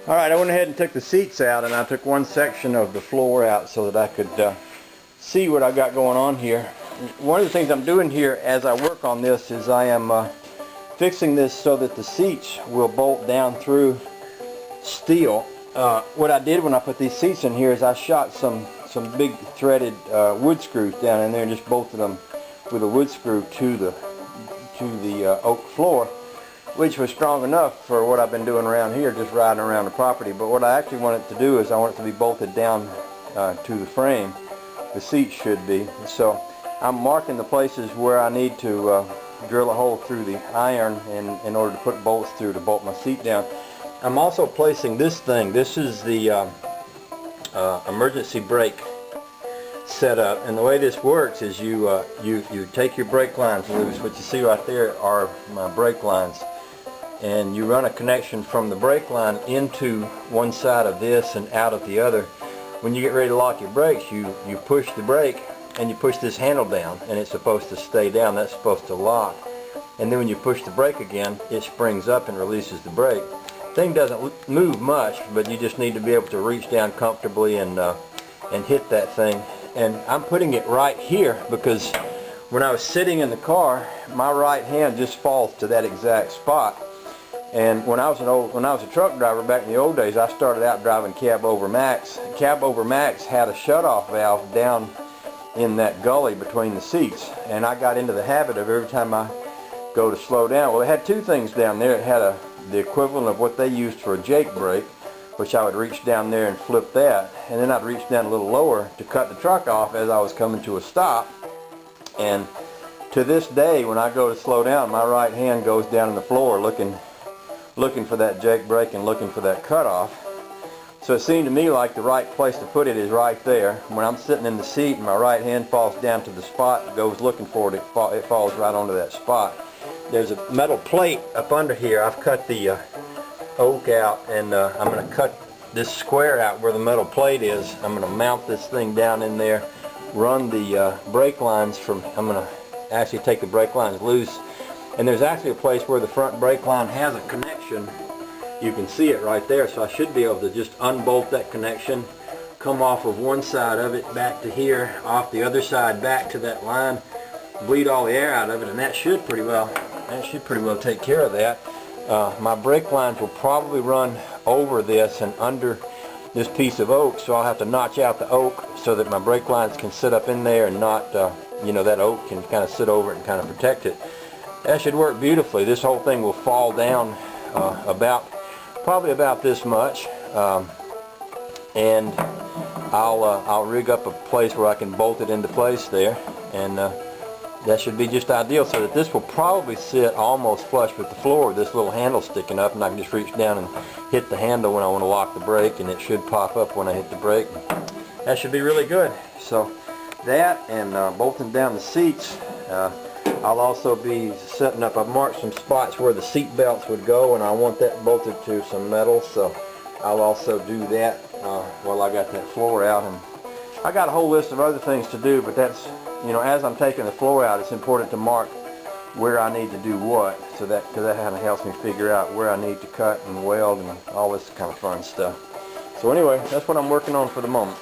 Alright, I went ahead and took the seats out, and I took one section of the floor out so that I could see what I got going on here. One of the things I'm doing here as I work on this is I am fixing this so that the seats will bolt down through steel. What I did when I put these seats in here is I shot some big threaded wood screws down in there and just bolted them with a wood screw to the oak floor, which was strong enough for what I've been doing around here, just riding around the property. But what I actually want it to do is I want it to be bolted down to the frame. The seats should be. So I'm marking the places where I need to drill a hole through the iron in order to put bolts through to bolt my seat down. I'm also placing this thing. This is the emergency brake setup, and the way this works is you take your brake lines loose. What you see right there are my brake lines, and you run a connection from the brake line into one side of this and out of the other. When you get ready to lock your brakes, you push the brake and you push this handle down, and it's supposed to stay down. That's supposed to lock. And then when you push the brake again, it springs up and releases the brake. Thing doesn't move much, but you just need to be able to reach down comfortably and hit that thing. And I'm putting it right here because when I was sitting in the car, my right hand just falls to that exact spot. And when I was a truck driver back in the old days, I started out driving cab over max. Cab over max had a shutoff valve down in that gully between the seats, and I got into the habit of every time I go to slow down. Well, it had two things down there. It had the equivalent of what they used for a Jake brake, which I would reach down there and flip that, and then I'd reach down a little lower to cut the truck off as I was coming to a stop. And to this day, when I go to slow down, my right hand goes down on the floor looking for that Jake brake and looking for that cutoff. So it seemed to me like the right place to put it is right there. When I'm sitting in the seat and my right hand falls down to the spot, it goes looking for it, it falls right onto that spot. There's a metal plate up under here. I've cut the oak out, and I'm going to cut this square out where the metal plate is. I'm going to mount this thing down in there, run the brake lines from, I'm going to actually take the brake lines loose, and there's actually a place where the front brake line has a connection. You can see it right there, so I should be able to just unbolt that connection, come off of one side of it back to here, off the other side back to that line, bleed all the air out of it, and that should pretty well take care of that. My brake lines will probably run over this and under this piece of oak, so I'll have to notch out the oak so that my brake lines can sit up in there and not, that oak can kind of sit over it and kind of protect it. That should work beautifully. This whole thing will fall down probably about this much, and I'll rig up a place where I can bolt it into place there, and that should be just ideal, so that this will probably sit almost flush with the floor with this little handle sticking up, and I can just reach down and hit the handle when I want to lock the brake, and it should pop up when I hit the brake. That should be really good. So that and bolting down the seats. I'll also be setting up, I've marked some spots where the seat belts would go, and I want that bolted to some metal, so I'll also do that while I got that floor out. And I got a whole list of other things to do, but that's, as I'm taking the floor out, it's important to mark where I need to do what, so that, because that kind of helps me figure out where I need to cut and weld and all this kind of fun stuff. So anyway, that's what I'm working on for the moment.